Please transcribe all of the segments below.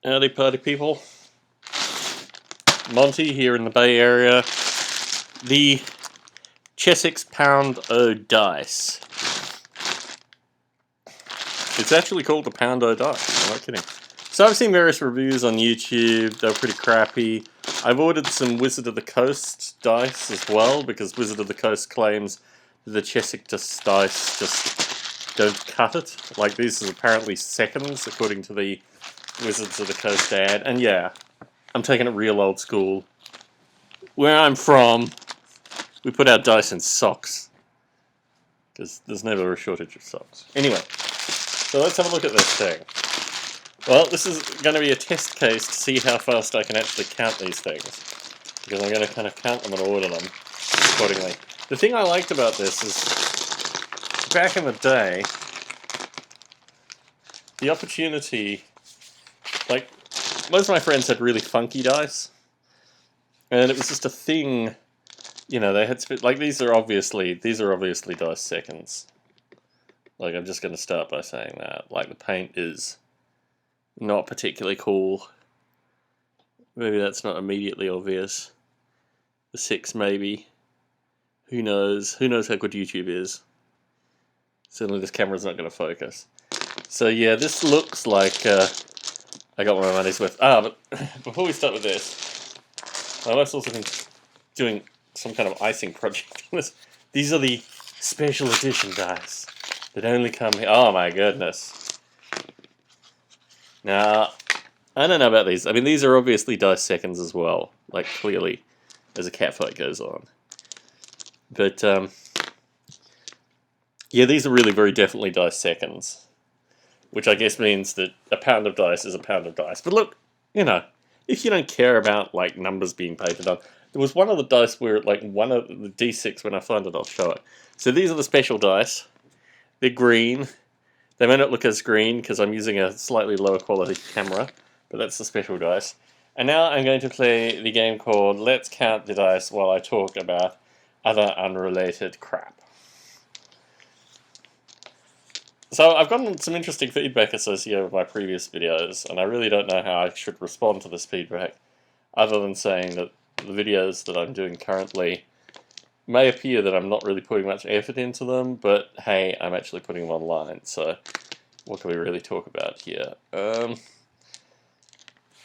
Howdy party people. Monty here in the Bay Area. The Chessex Pound O dice. It's actually called the Pound O dice, I'm not kidding. So I've seen various reviews on YouTube, they're pretty crappy. I've ordered some Wizard of the Coast dice as well, because Wizard of the Coast claims that the Chessex dice just don't cut it. Like, these are apparently seconds, according to the Wizards of the Coast ad. And yeah, I'm taking it real old school. Where I'm from, we put our dice in socks. Because there's never a shortage of socks. Anyway, so let's have a look at this thing. Well, this is going to be a test case to see how fast I can actually count these things. Because I'm going to kind of count them and order them accordingly. The thing I liked about this is, back in the day, the opportunity, like, most of my friends had really funky dice. And it was just a thing, you know, they had, like, these are obviously dice seconds. Like, I'm just going to start by saying that. Like, the paint is not particularly cool. Maybe that's not immediately obvious. The 6 maybe. Who knows? Who knows how good YouTube is? Certainly this camera's not going to focus. So yeah, this looks like I got my money's worth. But before we start with this, I was also doing some kind of icing project. These are the special edition dice that only come here. Oh my goodness. Now, I don't know about these. I mean, these are obviously dice seconds as well. Like, clearly, as a catfight goes on. But, yeah, these are really very definitely dice seconds. Which I guess means that a pound of dice is a pound of dice. But look, you know, if you don't care about, like, numbers being painted on, there was one of the dice where, like, one of the D6, when I find it, I'll show it. So these are the special dice. They're green. They may not look as green because I'm using a slightly lower quality camera, but that's the special dice. And now I'm going to play the game called Let's Count the Dice while I talk about other unrelated crap. So I've gotten some interesting feedback associated with my previous videos, and I really don't know how I should respond to this feedback, other than saying that the videos that I'm doing currently may appear that I'm not really putting much effort into them, but hey, I'm actually putting them online, so what can we really talk about here?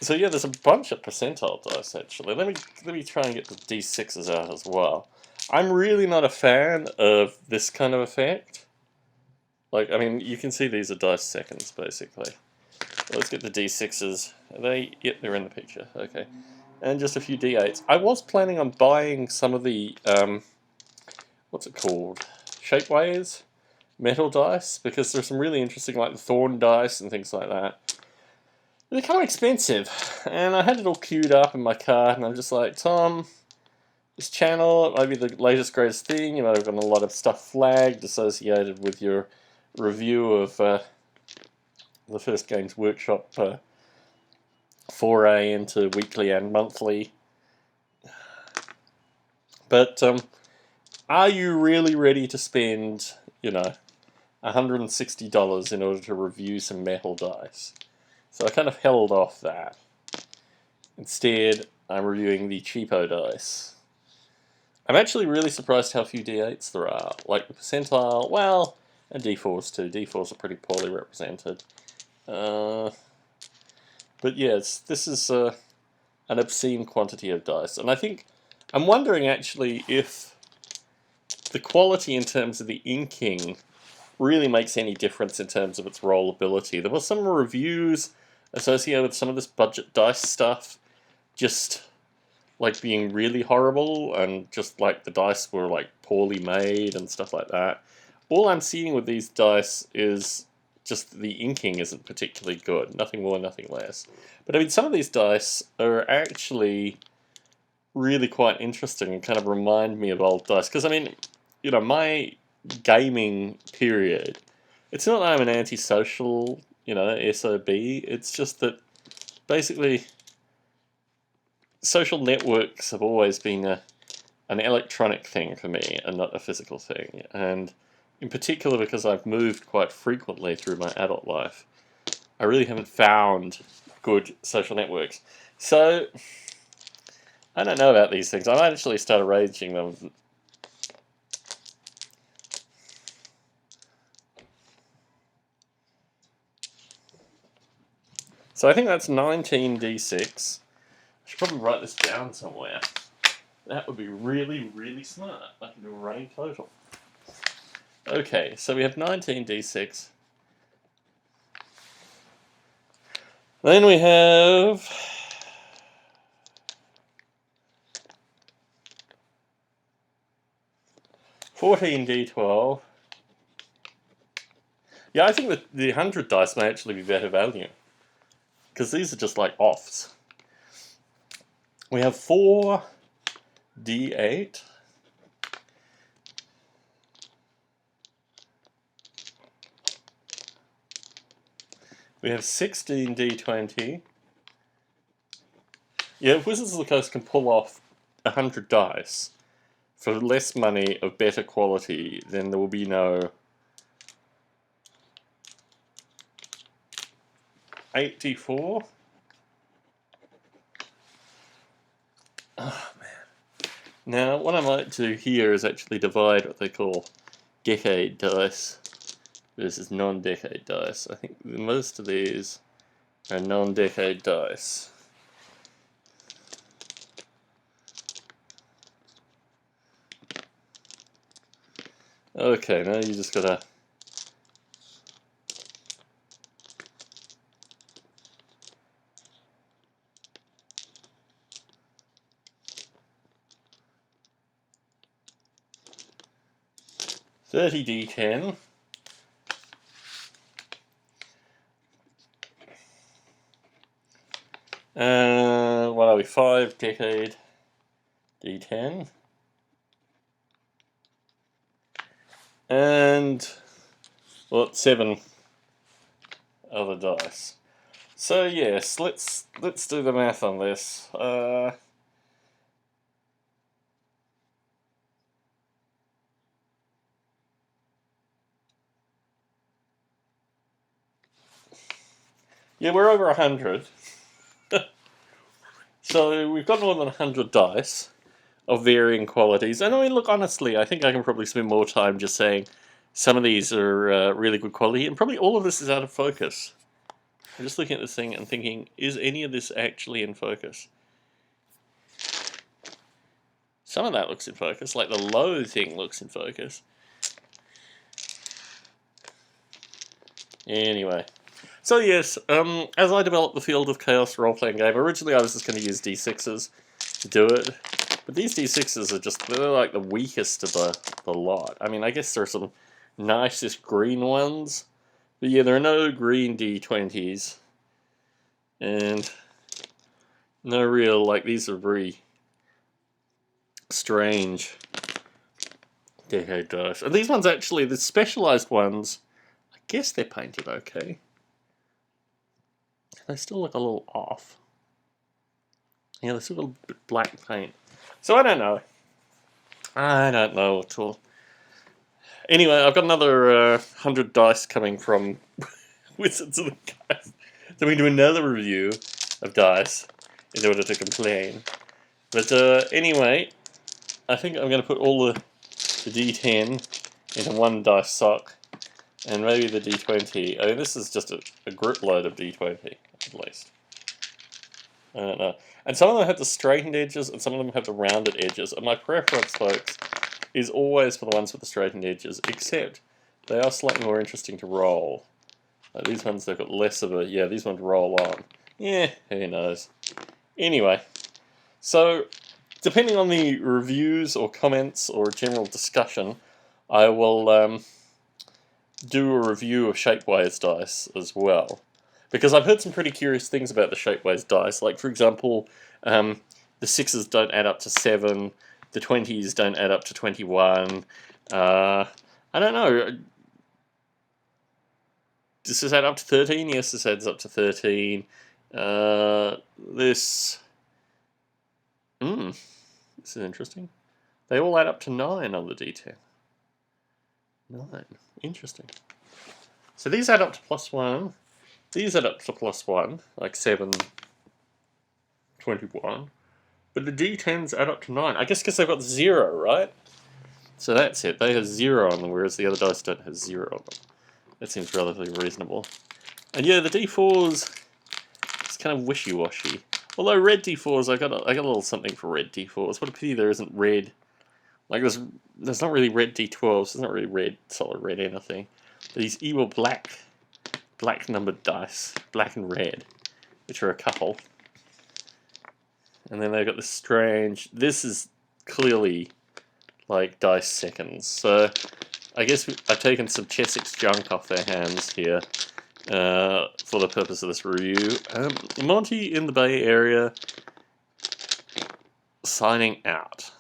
So yeah, there's a bunch of percentile dice actually. Let me try and get the D6s out as well. I'm really not a fan of this kind of effect. Like, I mean, you can see these are dice seconds basically. Let's get the D6s. Are they? Yep, they're in the picture. Okay. And just a few D8s. I was planning on buying some of the, what's it called? Shapeways metal dice, because there's some really interesting, like the thorn dice and things like that. They're kind of expensive, and I had it all queued up in my car, and I'm just like, Tom, this channel, it might be the latest greatest thing, you might have gotten a lot of stuff flagged associated with your review of the First Games Workshop foray into weekly and monthly. But are you really ready to spend, you know, $160 in order to review some metal dice? So I kind of held off that. Instead, I'm reviewing the cheapo dice. I'm actually really surprised how few D8s there are. Like the percentile, well, and D4s too. D4s are pretty poorly represented. But yes, this is an obscene quantity of dice. And I think, I'm wondering actually if the quality in terms of the inking really makes any difference in terms of its rollability. There were some reviews associated with some of this budget dice stuff just like being really horrible, and just like the dice were like poorly made and stuff like that. All I'm seeing with these dice is just the inking isn't particularly good. Nothing more, nothing less. But I mean, some of these dice are actually really quite interesting and kind of remind me of old dice. Because I mean, you know, my gaming period, it's not that I'm an antisocial, you know, SOB. It's just that basically social networks have always been an electronic thing for me and not a physical thing. And in particular, because I've moved quite frequently through my adult life, I really haven't found good social networks. So, I don't know about these things. I might actually start arranging them. So I think that's 19d6. I should probably write this down somewhere. That would be really, really smart. I can do a running total. Okay, so we have 19d6. Then we have 14d12. Yeah, I think that the 100 dice may actually be better value. Because these are just like offs. We have 4d8. We have 16d20. Yeah, Wizards of the Coast can pull off 100 dice for less money of better quality, then there will be no 84. Oh, man. Now, what I might do here is actually divide what they call decade dice versus non-decade dice. I think most of these are non-decade dice. Okay, now you just gotta... $30d10. What are we? 5 decade d10. And, well, 7 other dice. So yes, let's do the math on this. Yeah, we're over 100. So we've got more than 100 dice of varying qualities. And I mean, look, honestly, I think I can probably spend more time just saying some of these are really good quality, and probably all of this is out of focus. I'm just looking at this thing and thinking, is any of this actually in focus? Some of that looks in focus, like the low thing looks in focus. Anyway. So yes, as I developed the Field of Chaos role-playing game, originally I was just going to use d6s to do it. But these d6s are just, they're like the weakest of the lot. I mean, I guess there are some nicest green ones. But yeah, there are no green d20s. And no real, like, these are very strange decade dice. And these ones actually, the specialized ones, I guess they're painted okay. They still look a little off. Yeah, they still got a bit black paint. So I don't know. I don't know at all. Anyway, I've got another 100 dice coming from Wizards of the Coast. So we can do another review of dice in order to complain. But anyway, I think I'm going to put all the D10 into one dice sock, and maybe the D20. I mean, this is just a grip load of D20, at least. I don't know. And some of them have the straightened edges, and some of them have the rounded edges. And my preference, folks, is always for the ones with the straightened edges, except they are slightly more interesting to roll. Like these ones, they've got less of a... Yeah, these ones roll on. Yeah, who knows. Anyway, so depending on the reviews or comments or general discussion, I will do a review of Shapeways dice as well. Because I've heard some pretty curious things about the Shapeways dice. Like, for example, the 6s don't add up to 7, the 20s don't add up to 21. I don't know. Does this add up to 13? Yes, this adds up to 13. This is interesting. They all add up to 9 on the D10. 9. Interesting. So these add up to +1. these add up to +1, like 7, 21. But the D10s add up to 9. I guess because they've got 0, right? So that's it. They have 0 on them, whereas the other dice don't have 0 on them. That seems relatively reasonable. And yeah, the D4s, it's kind of wishy-washy. Although red D4s, I got a little something for red D4s. What a pity there isn't red. Like there's not really red D12s. There's not really red, solid red anything. These evil black numbered dice, black and red, which are a couple. And then they've got this strange. This is clearly like dice seconds. So I guess I've taken some Chessex junk off their hands here for the purpose of this review. Monty in the Bay Area signing out.